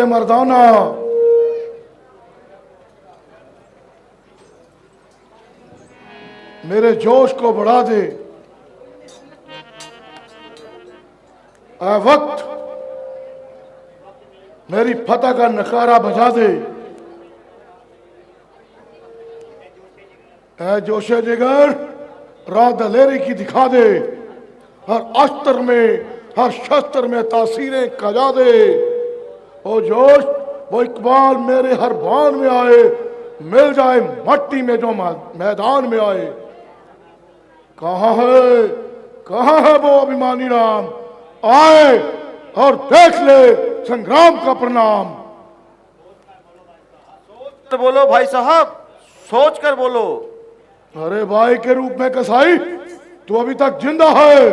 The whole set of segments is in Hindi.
मेरे मर्दाना, मेरे जोश को बढ़ा दे। ऐ वक्त मेरी फतह का नकारा बजा दे। ऐ जोशे जिगर राह दलेरी की दिखा दे। हर अस्त्र में, हर शस्त्र में तासीरें कजा दे। ओ जोश, वो इकबाल मेरे हर बान में आए, मिल जाए मट्टी में जो मैदान में आए। कहाँ है वो अभिमानी राम, आए और देख ले संग्राम का परिणाम। तो बोलो भाई साहब, सोच कर बोलो। अरे भाई के रूप में कसाई, तू अभी तक जिंदा है?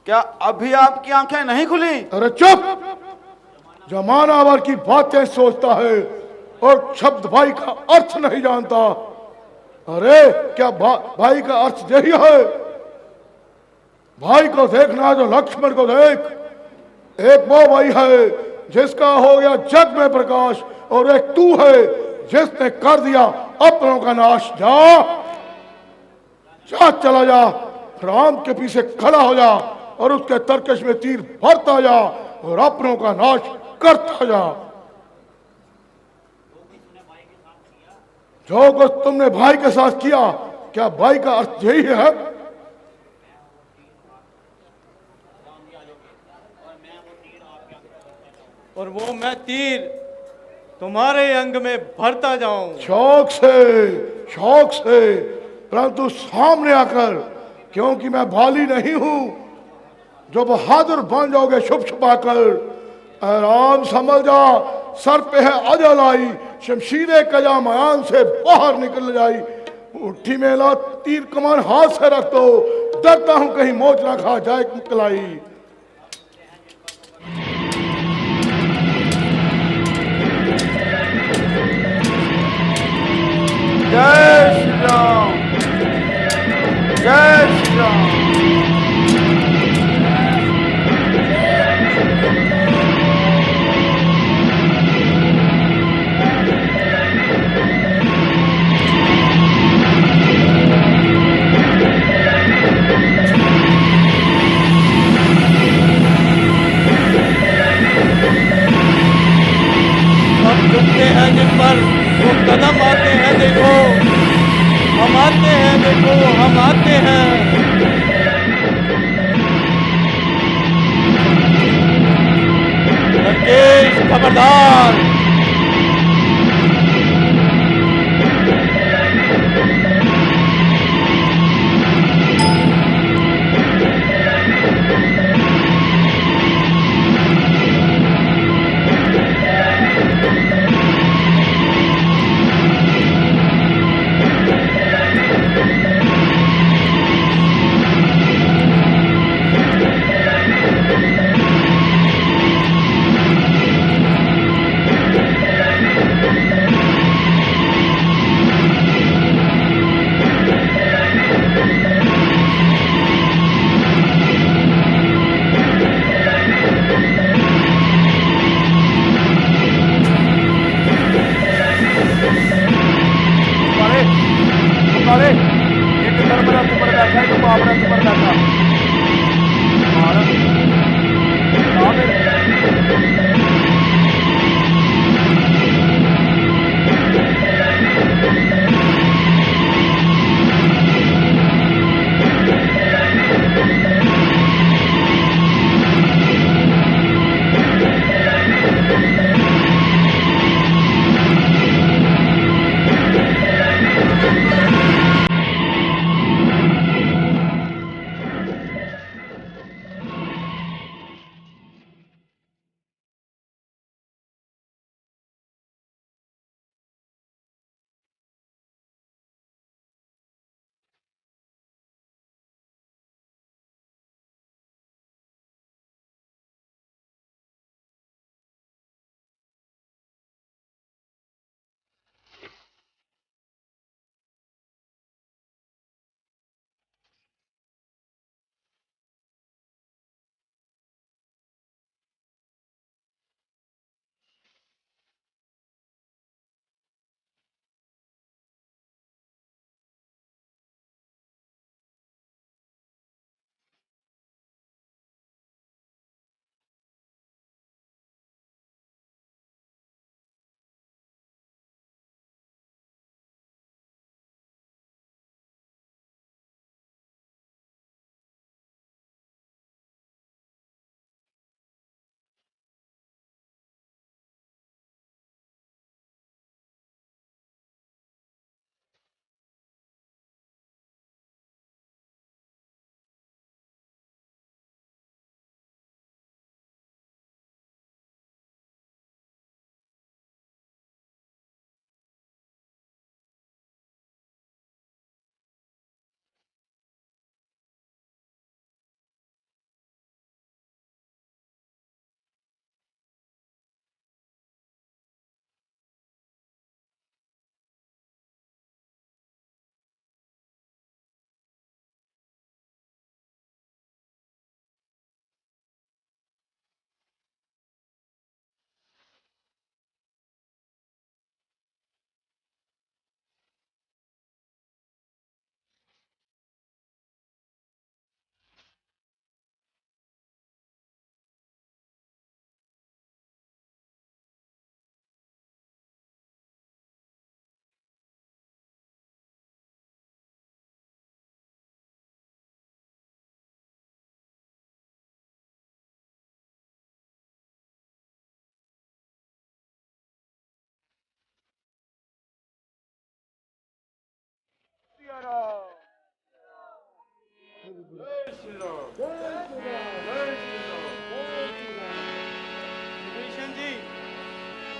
क्या अभी आपकी आंखें नहीं खुली? अरे चुप! जमाना भर की बातें सोचता है और शब्द भाई का अर्थ नहीं जानता। अरे क्या भाई का अर्थ यही है? भाई को देखना जो लक्ष्मण को देख। एक वो भाई है जिसका हो गया जग में प्रकाश, और एक तू है जिसने कर दिया अपनों का नाश। जा चला जा, राम के पीछे खड़ा हो जा और उसके तरकश में तीर भरता जा और अपनों का नाश करता जा। जो कुछ तुमने भाई के साथ किया, क्या भाई का अर्थ यही है? और वो मैं तीर तुम्हारे अंग में भरता जाऊं। शौक से, परंतु सामने आकर, क्योंकि मैं भाली नहीं हूं जो बहादुर बन जाओगे छुप छुपा कर। आराम समझ जा, सर पे है अजल आई, शमशीरे कजा मयान से बाहर निकल जाई। मुट्ठी में ला तीर कमान हाथ से रख दो, डरता हूं कहीं मोच ना खा जाए कलाई। जय श्री राम, जय श्री राम। हम झुकते हैं जिन पर वो कदम आते हैं, देखो हम आते हैं, देखो हम आते हैं। लंकेश खबरदार।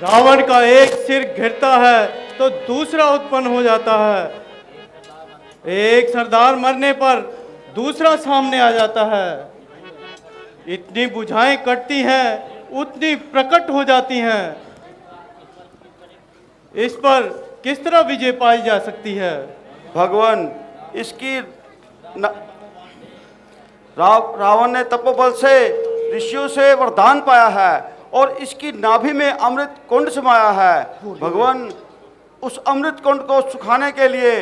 रावण का एक सिर गिरता है तो दूसरा उत्पन्न हो जाता है। एक सरदार मरने पर दूसरा सामने आ जाता है। इतनी बुझाएं कटती हैं उतनी प्रकट हो जाती हैं। इस पर किस तरह विजय पाई जा सकती है? भगवान, इसकी न... रावण ने तपोबल से ऋषियों से वरदान पाया है और इसकी नाभि में अमृत कुंड समाया है। भगवान, उस अमृत कुंड को सुखाने के लिए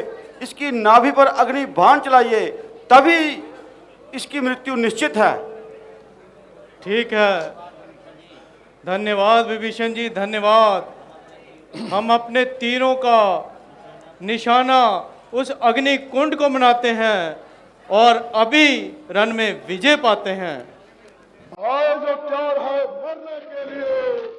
इसकी नाभि पर अग्नि बाण चलाइए, तभी इसकी मृत्यु निश्चित है। ठीक है, धन्यवाद विभीषण जी, धन्यवाद। हम अपने तीरों का निशाना उस अग्नि कुंड को बनाते हैं और अभी रण में विजय पाते हैं। आओ जो तैयार है मरने के लिए।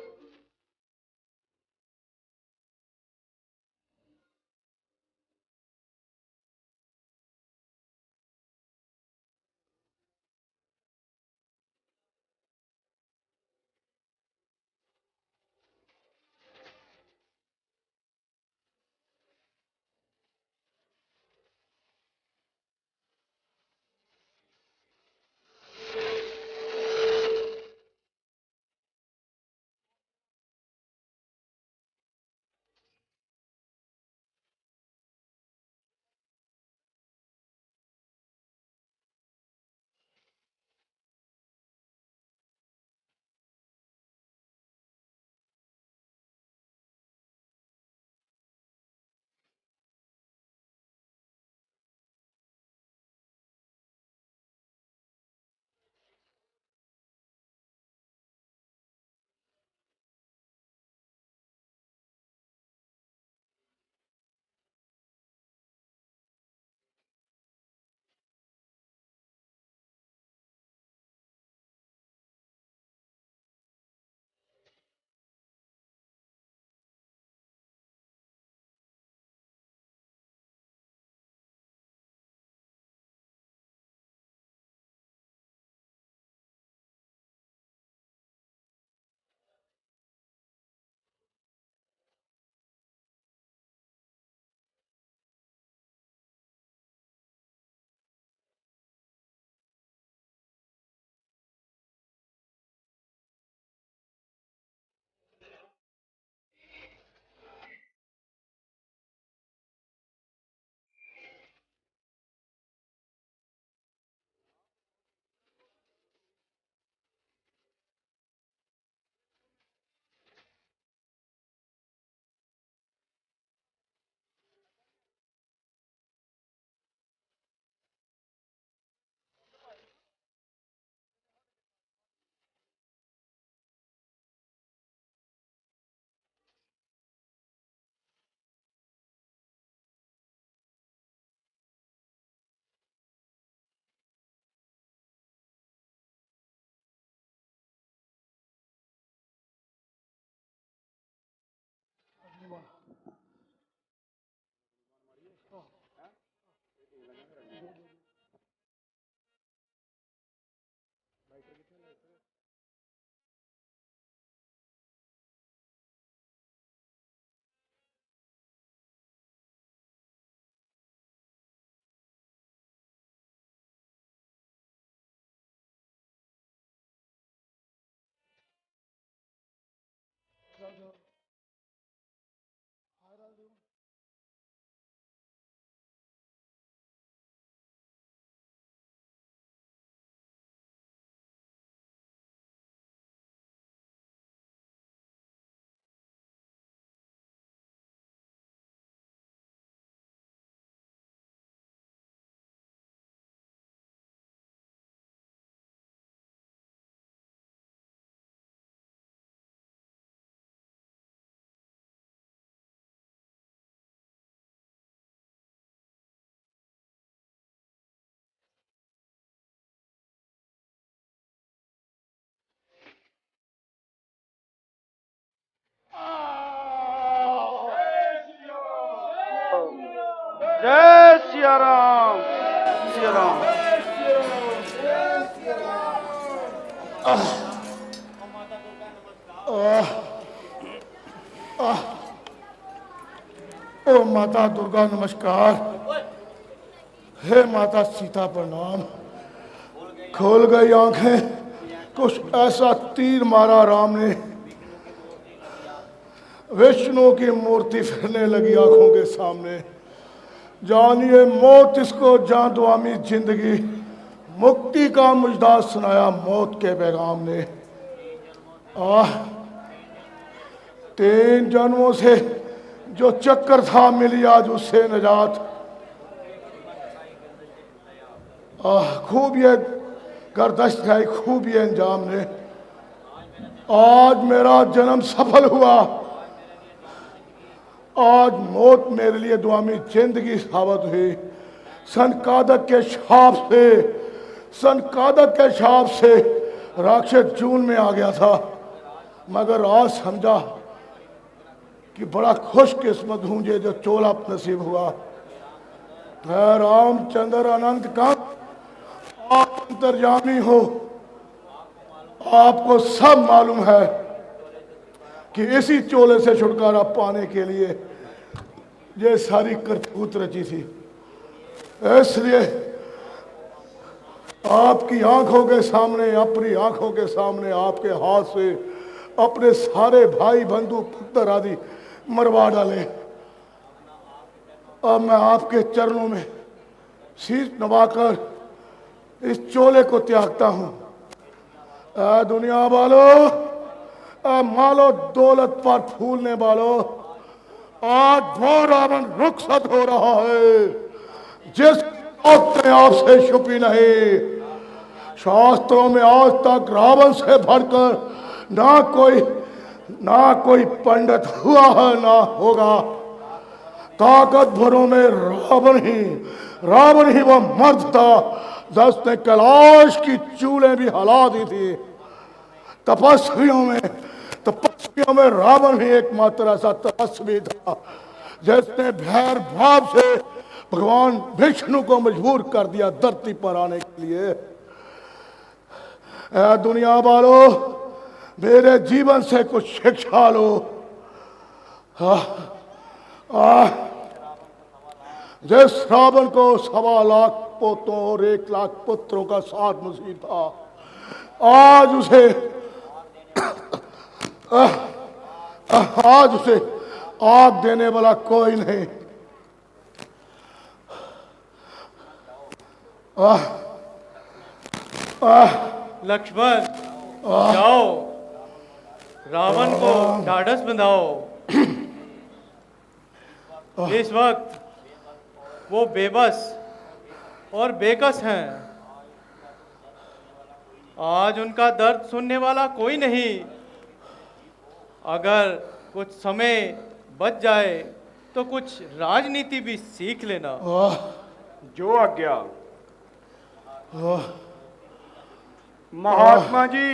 जय सिया राम, सिया राम। ओ माता दुर्गा नमस्कार। हे माता सीता प्रणाम। खोल गई आंखें, कुछ ऐसा तीर मारा राम ने, विष्णु की मूर्ति फिरने लगी आंखों के सामने। जानिए मौत इसको जादुआमी जिंदगी, मुक्ति का मुजदा सुनाया मौत के पैगाम ने। 3 जन्मों से जो चक्कर था मिली आज उससे निजात। खूब ये गर्दश्त है, खूब ये अंजाम ने। आज मेरा जन्म सफल हुआ, आज मौत मेरे लिए दुआमी जिंदगी साबित हुई। सनकादक के शाप से राक्षस जून में आ गया था, मगर आज समझा कि बड़ा खुशकिस्मत हूं जो चोला नसीब हुआ है। रामचंद्र अनंत का आप अंतर्यामी हो, आपको सब मालूम है कि इसी चोले से छुटकारा पाने के लिए ये सारी करतूत रची थी। इसलिए आपकी आंखों के सामने, अपनी आंखों के सामने आपके हाथ से अपने सारे भाई बंधु पुत्र आदि मरवा डाले। अब मैं आपके चरणों में शीश नवाकर इस चोले को त्यागता हूं। दुनिया वालों, मालो दौलत पर फूलने वालों, आज वो रावण रुखसत हो रहा है जिस अपने आप से छुपी नहीं। शास्त्रों में आज तक रावण से बढ़कर ना कोई पंडित हुआ है ना होगा। ताकतवरों में रावण ही वो मर्द था जिसने कैलाश की चूलें भी हिला दी थी। तपस्वियों में रावण ही एकमात्र ऐसा तपस्वी था जिसने भैर भाव से भगवान विष्णु को मजबूर कर दिया धरती पर आने के लिए। दुनिया वालों, मेरे जीवन से कुछ शिक्षा लो। जिस रावण को 1.25 लाख पोतों और 1 लाख पुत्रों का साथ नसीब था, आज उसे आग देने वाला कोई नहीं। लक्ष्मण, जाओ रावण को ढाढ़स बंधाओ। इस वक्त वो बेबस और बेकस हैं। आज उनका दर्द सुनने वाला कोई नहीं। अगर कुछ समय बच जाए तो कुछ राजनीति भी सीख लेना। जो आज्ञा। महात्मा जी,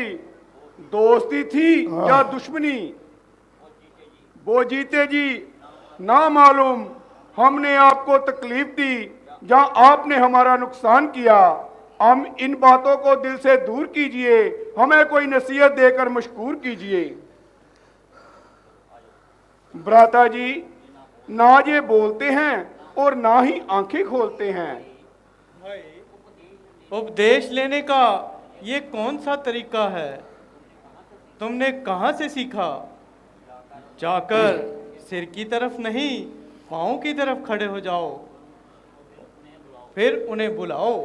दोस्ती थी या दुश्मनी, वो जीते जी ना मालूम। हमने आपको तकलीफ दी या आपने हमारा नुकसान किया। हम इन बातों को दिल से दूर कीजिए, हमें कोई नसीहत देकर मशकूर कीजिए। भ्राता जी, ना ये बोलते हैं और ना ही आंखें खोलते हैं। उपदेश लेने का ये कौन सा तरीका है? तुमने कहां से सीखा? जाकर सिर की तरफ नहीं, पांव की तरफ खड़े हो जाओ, फिर उन्हें बुलाओ।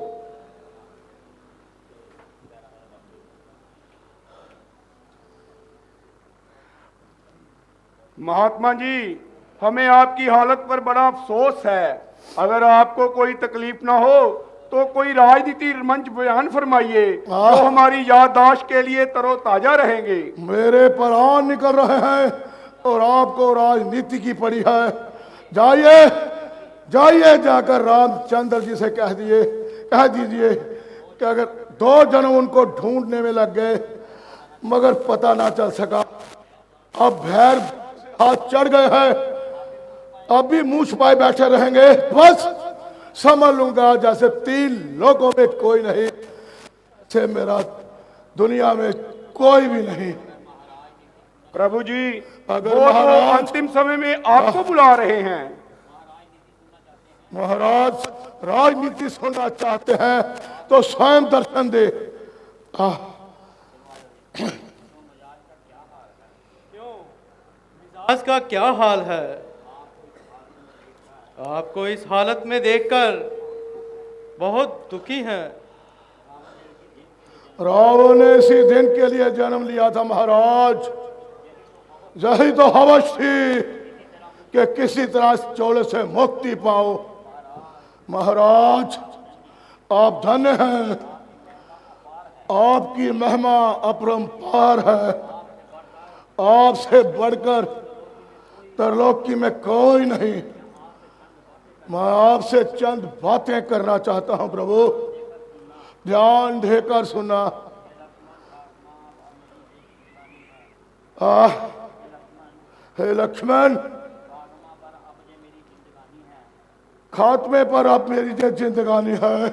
महात्मा जी, हमें आपकी हालत पर बड़ा अफसोस है। अगर आपको कोई तकलीफ ना हो तो कोई राजनीति मंच बयान फरमाइए जो हमारी याददाश्त के लिए तरोताजा रहेंगे। मेरे प्राण निकल रहे हैं और आपको राजनीति की पड़ी है। जाइए जाकर रामचंद्र जी से कह दीजिए कि अगर 2 जन्म उनको ढूंढने में लग गए मगर पता ना चल सका। अब भैर हाथ चढ़ गए हैं, अब भी मुंह छुपाए बैठे रहेंगे। बस समझ लूंगा जैसे 3 लोगों में कोई नहीं, से मेरा दुनिया में कोई भी नहीं। प्रभु जी, अगर वो तो अंतिम समय में आपको बुला रहे हैं। महाराज राजनीति सुनना चाहते हैं तो स्वयं दर्शन दे। आज का क्या हाल है? आपको इस हालत में देखकर बहुत दुखी हैं। रावण ने इसी दिन के लिए जन्म लिया था महाराज। यही तो हवस थी कि किसी तरह इस चोले से मुक्ति पाओ। महाराज आप धन्य हैं, आपकी महिमा अपरंपार है। आपसे बढ़कर त्रिलोकी में कोई नहीं। मैं आपसे चंद बातें करना चाहता हूं प्रभु, ध्यान देकर सुना। हे लक्ष्मण, खात्मे पर अब मेरी जो जिंदगानी है,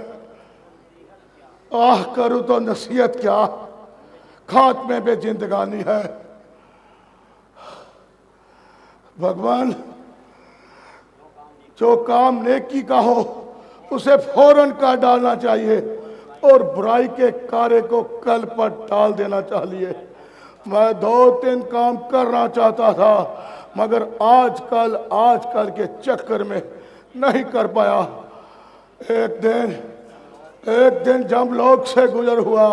करूं तो नसीहत क्या, खात्मे पे जिंदगानी है। भगवान, जो काम नेकी का हो उसे फौरन काट डालना चाहिए और बुराई के कार्य को कल पर टाल देना चाहिए। मैं 2-3 काम करना चाहता था मगर आजकल के चक्कर में नहीं कर पाया। एक दिन जब लोक से गुजर हुआ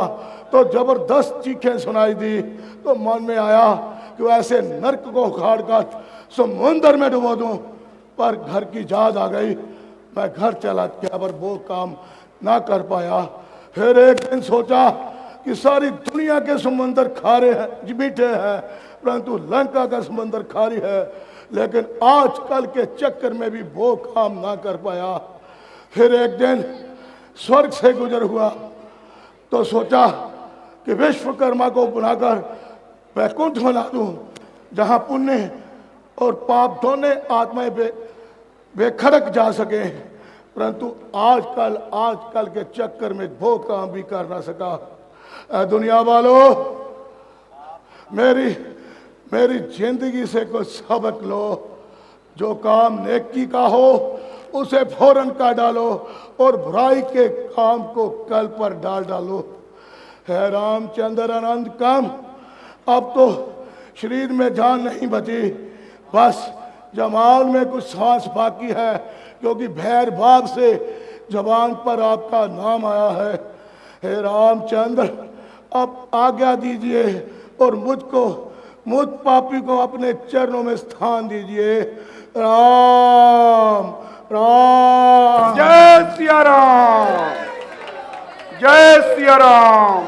तो जबरदस्त चीखें सुनाई दी, तो मन में आया कि ऐसे नरक को उखाड़ कर समुद्र में डुबो दूं, पर घर की याद आ गई। मैं घर चला गया पर वो काम ना कर पाया। फिर एक दिन सोचा कि सारी दुनिया के समुद्र खारे हैं, मीठे हैं, परंतु लंका का समुद्र खारी है। लेकिन आजकल के चक्कर में भी वो काम ना कर पाया। फिर एक दिन स्वर्ग से गुजर हुआ तो सोचा कि विश्वकर्मा को बुलाकर वैकुंठ बना दूं, जहां पुण्य और पाप दोनों आत्माएं बेखड़क जा सके। परंतु आजकल के चक्कर में वो काम भी कर ना सका। दुनिया वालों, मेरी जिंदगी से कुछ सबक लो। जो काम नेकी का हो उसे फौरन काट डालो और बुराई के काम को कल पर डालो। है रामचंद्र आनंद कम, अब तो शरीर में जान नहीं बची, बस जबान में कुछ सांस बाकी है, क्योंकि भैर भाग से जबान पर आपका नाम आया है। हे रामचंद्र, अब आज्ञा दीजिए और मुझ पापी को अपने चरणों में स्थान दीजिए। राम राम। जय सिया राम, जय सिया राम।